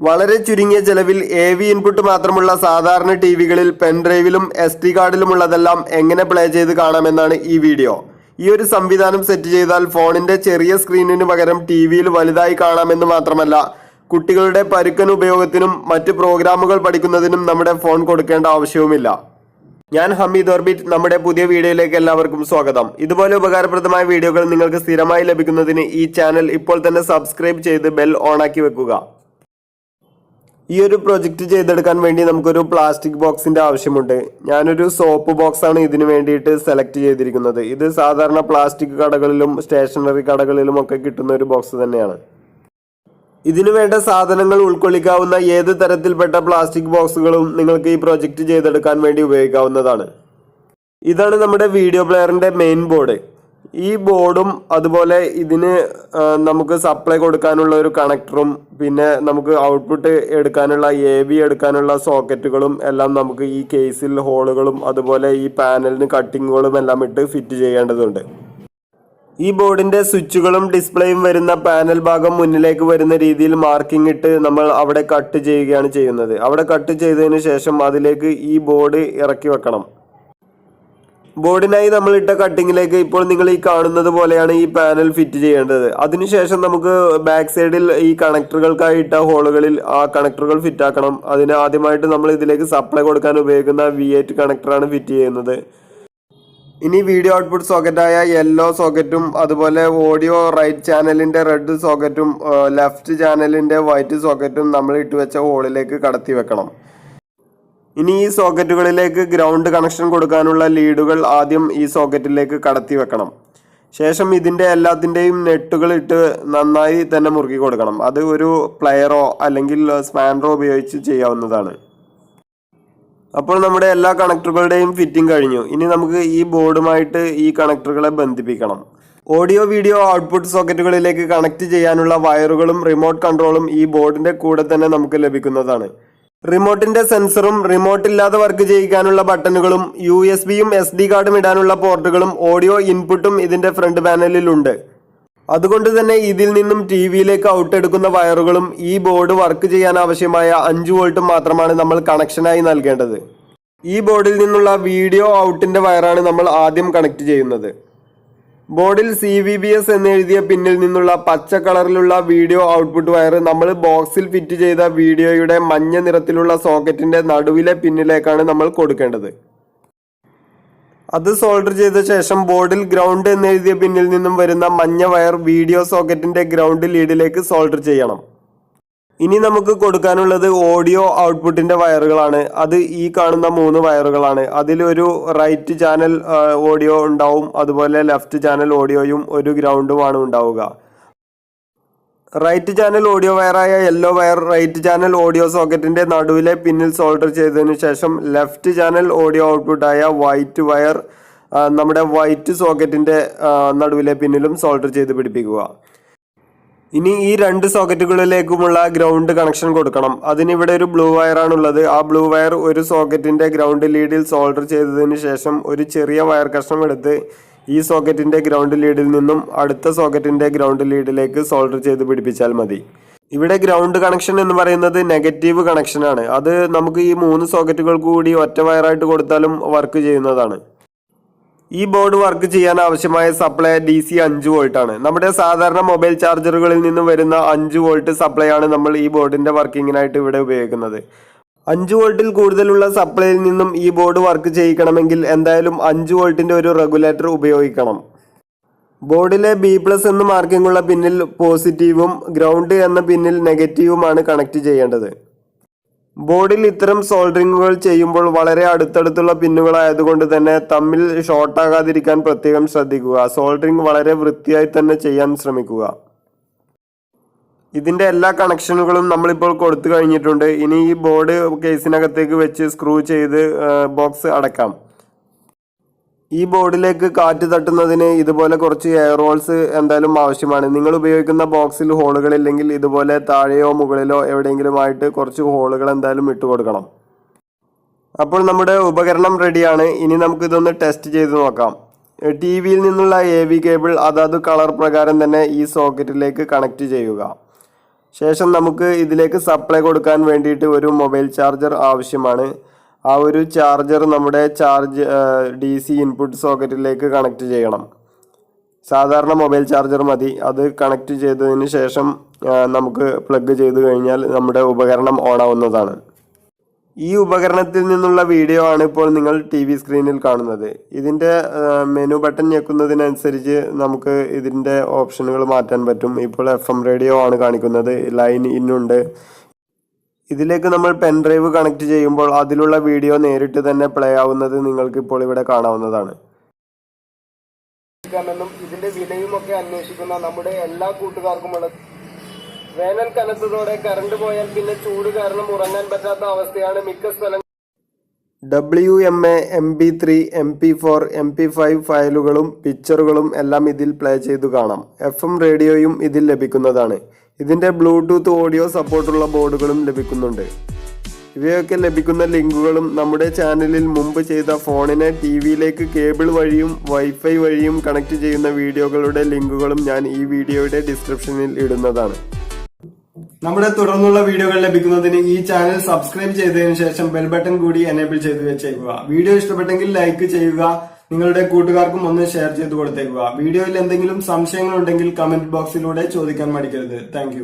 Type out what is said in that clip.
വളരെ ചുരുങ്ങിയ ചെലവിൽ AV ഇൻപുട്ട് മാത്രമുള്ള സാധാരണ ടിവികളിൽ പെൻഡ്രൈവിലും SD കാർഡിലുമുള്ളതെല്ലാം എങ്ങനെ പ്ലേ ചെയ്ത് കാണാമെന്നാണ് ഈ വീഡിയോ. ഈ ഒരു സംവിധാനം സെറ്റ് ചെയ്താൽ ഫോണിന്റെ ചെറിയ സ്ക്രീനിന് പകരം ടിവിയിൽ വലുതായി കാണാമെന്ന് മാത്രമല്ല, കുട്ടികളുടെ പരുക്കൻ ഉപയോഗത്തിനും മറ്റ് പ്രോഗ്രാമുകൾ പഠിക്കുന്നതിനും നമ്മുടെ ഫോൺ കൊടുക്കേണ്ട ആവശ്യവുമില്ല. ഞാൻ ഹമീദ് ഓർബിറ്റ്. നമ്മുടെ പുതിയ വീഡിയോയിലേക്ക് എല്ലാവർക്കും സ്വാഗതം. ഇതുപോലെ ഉപകാരപ്രദമായ വീഡിയോകൾ നിങ്ങൾക്ക് സ്ഥിരമായി ലഭിക്കുന്നതിന് ഈ ചാനൽ ഇപ്പോൾ തന്നെ സബ്സ്ക്രൈബ് ചെയ്ത് ബെൽ ഓണാക്കി വെക്കുക. ഈ ഒരു പ്രൊജക്റ്റ് ചെയ്തെടുക്കാൻ വേണ്ടി നമുക്കൊരു പ്ലാസ്റ്റിക് ബോക്സിന്റെ ആവശ്യമുണ്ട്. ഞാനൊരു സോപ്പ് ബോക്സ് ആണ് ഇതിനു വേണ്ടിയിട്ട് സെലക്ട് ചെയ്തിരിക്കുന്നത്. ഇത് സാധാരണ പ്ലാസ്റ്റിക് കടകളിലും സ്റ്റേഷനറി കടകളിലും ഒക്കെ കിട്ടുന്ന ഒരു ബോക്സ് തന്നെയാണ്. ഇതിനു വേണ്ട സാധനങ്ങൾ ഉൾക്കൊള്ളിക്കാവുന്ന ഏത് തരത്തിൽപ്പെട്ട പ്ലാസ്റ്റിക് ബോക്സുകളും നിങ്ങൾക്ക് ഈ പ്രൊജക്റ്റ് ചെയ്തെടുക്കാൻ വേണ്ടി ഉപയോഗിക്കാവുന്നതാണ്. ഇതാണ് നമ്മുടെ വീഡിയോ പ്ലെയറിന്റെ മെയിൻ ബോർഡ്. ഈ ബോർഡും അതുപോലെ ഇതിന് നമുക്ക് സപ്ലൈ കൊടുക്കാനുള്ള ഒരു കണക്ടറും പിന്നെ നമുക്ക് ഔട്ട്പുട്ട് എടുക്കാനുള്ള AV എടുക്കാനുള്ള സോക്കറ്റുകളും എല്ലാം നമുക്ക് ഈ കേസിൽ ഹോളുകളും അതുപോലെ ഈ പാനലിന് കട്ടിങ്ങുകളും എല്ലാം ഇട്ട് ഫിറ്റ് ചെയ്യേണ്ടതുണ്ട്. ഈ ബോർഡിന്റെ സ്വിച്ചുകളും ഡിസ്പ്ലേയും വരുന്ന പാനൽ ഭാഗം മുന്നിലേക്ക് വരുന്ന രീതിയിൽ മാർക്കിംഗ് ഇട്ട് നമ്മൾ അവിടെ കട്ട് ചെയ്യുകയാണ് ചെയ്യുന്നത്. അവിടെ കട്ട് ചെയ്തതിന് ശേഷം അതിലേക്ക് ഈ ബോർഡ് ഇറക്കി വെക്കണം. ബോർഡിനായി നമ്മൾ ഇട്ട കട്ടിങ്ങിലേക്ക് ഇപ്പോൾ നിങ്ങൾ ഈ കാണുന്നത് പോലെയാണ് ഈ പാനൽ ഫിറ്റ് ചെയ്യേണ്ടത്. അതിനുശേഷം നമുക്ക് ബാക്ക് സൈഡിൽ ഈ കണക്ടറുകൾക്കായി ഇട്ട ഹോളുകളിൽ ആ കണക്ടറുകൾ ഫിറ്റ് ആക്കണം. അതിന് ആദ്യമായിട്ട് നമ്മൾ ഇതിലേക്ക് സപ്ലൈ കൊടുക്കാൻ ഉപയോഗിക്കുന്ന V8 കണക്ടറാണ് ഫിറ്റ് ചെയ്യുന്നത്. ഇനി വീഡിയോ ഔട്ട്പുട്ട് സോക്കറ്റായ യെല്ലോ സോക്കറ്റും അതുപോലെ ഓഡിയോ റൈറ്റ് ചാനലിന്റെ റെഡ് സോക്കറ്റും ലെഫ്റ്റ് ചാനലിന്റെ വൈറ്റ് സോക്കറ്റും നമ്മൾ ഇട്ടുവെച്ച ഹോളിലേക്ക് കടത്തി വെക്കണം. ഇനി ഈ സോക്കറ്റുകളിലേക്ക് ഗ്രൗണ്ട് കണക്ഷൻ കൊടുക്കാനുള്ള ലീഡുകൾ ആദ്യം ഈ സോക്കറ്റിലേക്ക് കടത്തി വെക്കണം. ശേഷം ഇതിൻ്റെ എല്ലാത്തിൻ്റെയും നെട്ടുകൾ ഇട്ട് നന്നായി തന്നെ മുറുക്കി കൊടുക്കണം. അത് ഒരു പ്ലെയറോ അല്ലെങ്കിൽ സ്പാനറോ ഉപയോഗിച്ച് ചെയ്യാവുന്നതാണ്. അപ്പോൾ നമ്മുടെ എല്ലാ കണക്ടറുകളുടെയും ഫിറ്റിംഗ് കഴിഞ്ഞു. ഇനി നമുക്ക് ഈ ബോർഡുമായിട്ട് ഈ കണക്ടറുകളെ ബന്ധിപ്പിക്കണം. ഓഡിയോ വീഡിയോ ഔട്ട്പുട്ട് സോക്കറ്റുകളിലേക്ക് കണക്ട് ചെയ്യാനുള്ള വയറുകളും റിമോട്ട് കൺട്രോളും ഈ ബോർഡിന്റെ കൂടെ തന്നെ നമുക്ക് ലഭിക്കുന്നതാണ്. റിമോട്ടിന്റെ സെൻസറും റിമോട്ട് ഇല്ലാതെ വർക്ക് ചെയ്യിക്കാനുള്ള ബട്ടണുകളും USB-യും SD കാർഡും ഇടാനുള്ള പോർട്ടുകളും ഓഡിയോ ഇൻപുട്ടും ഇതിന്റെ ഫ്രണ്ട് പാനലിലുണ്ട്. അതുകൊണ്ട് തന്നെ ഇതിൽ നിന്നും ടിവിയിലേക്ക് ഔട്ട് എടുക്കുന്ന വയറുകളും ഈ ബോർഡ് വർക്ക് ചെയ്യാൻ ആവശ്യമായ 5 വോൾട്ടും മാത്രമാണ് നമ്മൾ കണക്ഷനായി നൽകേണ്ടത്. ഈ ബോർഡിൽ നിന്നുള്ള വീഡിയോ ഔട്ടിന്റെ വയറാണ് നമ്മൾ ആദ്യം കണക്ട് ചെയ്യുന്നത്. ബോർഡിൽ CVBS എന്നെഴുതിയ പിന്നിൽ നിന്നുള്ള പച്ച കളറിലുള്ള വീഡിയോ ഔട്ട്പുട്ട് വയർ നമ്മൾ ബോക്സിൽ ഫിറ്റ് ചെയ്ത വീഡിയോയുടെ മഞ്ഞ നിറത്തിലുള്ള സോക്കറ്റിന്റെ നടുവിലെ പിന്നിലേക്കാണ് നമ്മൾ കൊടുക്കേണ്ടത്. അത് സോൾഡർ ചെയ്ത ശേഷം ബോർഡിൽ ഗ്രൗണ്ട് എന്നെഴുതിയ പിന്നിൽ നിന്നും വരുന്ന മഞ്ഞ വയർ വീഡിയോ സോക്കറ്റിന്റെ ഗ്രൗണ്ട് ലീഡിലേക്ക് സോൾഡർ ചെയ്യണം. ഇനി നമുക്ക് കൊടുക്കാനുള്ളത് ഓഡിയോ ഔട്ട്പുട്ടിന്റെ വയറുകളാണ്. അത് ഈ കാണുന്ന 3 വയറുകളാണ്. അതിലൊരു റൈറ്റ് ചാനൽ ഓഡിയോ ഉണ്ടാവും, അതുപോലെ ലെഫ്റ്റ് ചാനൽ ഓഡിയോയും ഒരു ഗ്രൗണ്ടുമാണ് ഉണ്ടാവുക. റൈറ്റ് ചാനൽ ഓഡിയോ വയറായ yellow wire right channel audio സോക്കറ്റിന്റെ നടുവിലെ പിന്നിൽ സോൾഡർ ചെയ്തതിനു ശേഷം ലെഫ്റ്റ് ചാനൽ ഓഡിയോ ഔട്ട്പുട്ടായ വൈറ്റ് വയർ നമ്മുടെ വൈറ്റ് സോക്കറ്റിന്റെ നടുവിലെ പിന്നിലും സോൾഡർ ചെയ്ത് പിടിപ്പിക്കുക. ഇനി ഈ 2 സോക്കറ്റുകളിലേക്കുമുള്ള ഗ്രൗണ്ട് കണക്ഷൻ കൊടുക്കണം. അതിനിവിടെ ഒരു ബ്ലൂ വയറാണുള്ളത്. ആ ബ്ലൂ വയർ ഒരു സോക്കറ്റിന്റെ ഗ്രൗണ്ട് ലീഡിൽ സോൾഡർ ചെയ്തതിന് ശേഷം ഒരു ചെറിയ വയർ കഷ്ണം എടുത്ത് ഈ സോക്കറ്റിന്റെ ഗ്രൗണ്ട് ലീഡിൽ നിന്നും അടുത്ത സോക്കറ്റിന്റെ ഗ്രൗണ്ട് ലീഡിലേക്ക് സോൾഡർ ചെയ്ത് പിടിപ്പിച്ചാൽ മതി. ഇവിടെ ഗ്രൗണ്ട് കണക്ഷൻ എന്ന് പറയുന്നത് നെഗറ്റീവ് കണക്ഷനാണ്. അത് നമുക്ക് ഈ 3 സോക്കറ്റുകൾ കൂടി ഒറ്റ വയറായിട്ട് കൊടുത്താലും വർക്ക് ചെയ്യുന്നതാണ്. ഈ ബോർഡ് വർക്ക് ചെയ്യാൻ ആവശ്യമായ സപ്ലൈ DC 5 വോൾട്ട് ആണ്. നമ്മുടെ സാധാരണ മൊബൈൽ ചാർജറുകളിൽ നിന്നും വരുന്ന 5 വോൾട്ട് സപ്ലൈ ആണ് നമ്മൾ ഈ ബോർഡിന്റെ വർക്കിങ്ങിനായിട്ട് ഇവിടെ ഉപയോഗിക്കുന്നത്. 5 വോൾട്ടിൽ കൂടുതലുള്ള സപ്ലൈയിൽ നിന്നും ഈ ബോർഡ് വർക്ക് ചെയ്യിക്കണമെങ്കിൽ എന്തായാലും 5 വോൾട്ടിന്റെ ഒരു റെഗുലേറ്റർ ഉപയോഗിക്കണം. ബോർഡിലെ B+ എന്ന് മാർക്കിംഗ് ഉള്ള പിന്നിൽ പോസിറ്റീവും ഗ്രൗണ്ട് എന്ന പിന്നിൽ നെഗറ്റീവുമാണ് കണക്ട് ചെയ്യേണ്ടത്. ബോർഡിൽ ഇത്തരം സോൾഡറിങ്ങുകൾ ചെയ്യുമ്പോൾ വളരെ അടുത്തടുത്തുള്ള പിന്നുകളായതുകൊണ്ട് തന്നെ തമ്മിൽ ഷോർട്ടാകാതിരിക്കാൻ പ്രത്യേകം ശ്രദ്ധിക്കുക. സോൾഡറിങ് വളരെ വൃത്തിയായി തന്നെ ചെയ്യാൻ ശ്രമിക്കുക. ഇതിന്റെ എല്ലാ കണക്ഷനുകളും നമ്മളിപ്പോൾ കൊടുത്തു കഴിഞ്ഞിട്ടുണ്ട്. ഇനി ഈ ബോർഡ് കേസിനകത്തേക്ക് വെച്ച് സ്ക്രൂ ചെയ്ത് ബോക്സ് അടക്കാം. ഈ ബോർഡിലേക്ക് കാറ്റ് തട്ടുന്നതിന് ഇതുപോലെ കുറച്ച് എയർ ഹോൾസ് എന്തായാലും ആവശ്യമാണ്. നിങ്ങൾ ഉപയോഗിക്കുന്ന ബോക്സിൽ ഹോളുകളില്ലെങ്കിൽ ഇതുപോലെ താഴെയോ മുകളിലോ എവിടെയെങ്കിലും ആയിട്ട് കുറച്ച് ഹോളുകൾ എന്തായാലും ഇട്ട് കൊടുക്കണം. അപ്പോൾ നമ്മുടെ ഉപകരണം റെഡിയാണ്. ഇനി നമുക്ക് ഇതൊന്ന് ടെസ്റ്റ് ചെയ്ത് നോക്കാം. ടിവിയിൽ നിന്നുള്ള AV കേബിൾ അതാത് കളർ പ്രകാരം തന്നെ ഈ സോക്കറ്റിലേക്ക് കണക്ട് ചെയ്യുക. ശേഷം നമുക്ക് ഇതിലേക്ക് സപ്ലൈ കൊടുക്കാൻ വേണ്ടിയിട്ട് ഒരു മൊബൈൽ ചാർജർ ആവശ്യമാണ്. ആ ഒരു ചാർജർ നമ്മുടെ DC ഇൻപുട്ട് സോക്കറ്റിലേക്ക് കണക്ട് ചെയ്യണം. സാധാരണ മൊബൈൽ ചാർജർ മതി. അത് കണക്ട് ചെയ്തതിന് ശേഷം നമുക്ക് പ്ലഗ് ചെയ്ത് കഴിഞ്ഞാൽ നമ്മുടെ ഉപകരണം ഓൺ ആവുന്നതാണ്. ഈ ഉപകരണത്തിൽ നിന്നുള്ള വീഡിയോ ആണ് ഇപ്പോൾ നിങ്ങൾ TV സ്ക്രീനിൽ കാണുന്നത്. ഇതിൻ്റെ മെനു ബട്ടൺ ഞെക്കുന്നതിനനുസരിച്ച് നമുക്ക് ഇതിൻ്റെ ഓപ്ഷനുകൾ മാറ്റാൻ പറ്റും. ഇപ്പോൾ FM റേഡിയോ ആണ് കാണിക്കുന്നത്. ലൈൻ ഇന്നുണ്ട്. ഇതിലേക്ക് നമ്മൾ പെൻ ഡ്രൈവ് കണക്ട് ചെയ്യുമ്പോൾ അതിലുള്ള വീഡിയോ നേരിട്ട് തന്നെ പ്ലേ ആവുന്നത് നിങ്ങൾക്ക് ഇപ്പോൾ ഇവിടെ കാണാവുന്നതാണ്. ഇതിന്റെ വിലയും ഒക്കെ അന്വേഷിക്കുന്ന നമ്മുടെ എല്ലാ കൂട്ടുകാർക്കുമുള്ളത്. വേനൽ കനത്തതോടെ കറണ്ട് പോയാൽ പിന്നെ ചൂട് കാരണം ഉറങ്ങാൻ പറ്റാത്ത അവസ്ഥയാണ് മിക്ക സ്ഥലങ്ങളും. WMA, MP3, MP4, MP5 ഫയലുകളും പിക്ചറുകളും എല്ലാം ഇതിൽ പ്ലേ ചെയ്തു കാണാം. FM റേഡിയോയും ഇതിൽ ലഭിക്കുന്നതാണ്. ഇതിന്റെ ബ്ലൂടൂത്ത് ഓഡിയോ സപ്പോർട്ടുള്ള ബോർഡുകളും ലഭിക്കുന്നുണ്ട്. ഇവയൊക്കെ ലഭിക്കുന്ന ലിങ്കുകളും നമ്മുടെ ചാനലിൽ മുമ്പ് ചെയ്ത ഫോണിനെ TVയിലേക്ക് കേബിൾ വഴിയും വൈഫൈ വഴിയും കണക്ട് ചെയ്യുന്ന വീഡിയോകളുടെ ലിങ്കുകളും ഞാൻ ഈ വീഡിയോയുടെ ഡിസ്ക്രിപ്ഷനിൽ ഇടുന്നതാണ്. നമ്മുടെ തുടർന്നുള്ള വീഡിയോകൾ ലഭിക്കുന്നതിന് ഈ ചാനൽ സബ്സ്ക്രൈബ് ചെയ്തതിനു ശേഷം ബെൽ ബട്ടൺ കൂടി എനേബിൾ ചെയ്ത് വെച്ചേക്കുക. വീഡിയോ ഇഷ്ടപ്പെട്ടെങ്കിൽ ലൈക്ക് ചെയ്യുക. നിങ്ങളുടെ കൂട്ടുകാർക്കും ഒന്ന് ഷെയർ ചെയ്ത് കൊടുത്തേക്കുക. വീഡിയോയിൽ എന്തെങ്കിലും സംശയങ്ങളുണ്ടെങ്കിൽ കമന്റ് ബോക്സിലൂടെ ചോദിക്കാൻ മടിക്കരുത്. താങ്ക്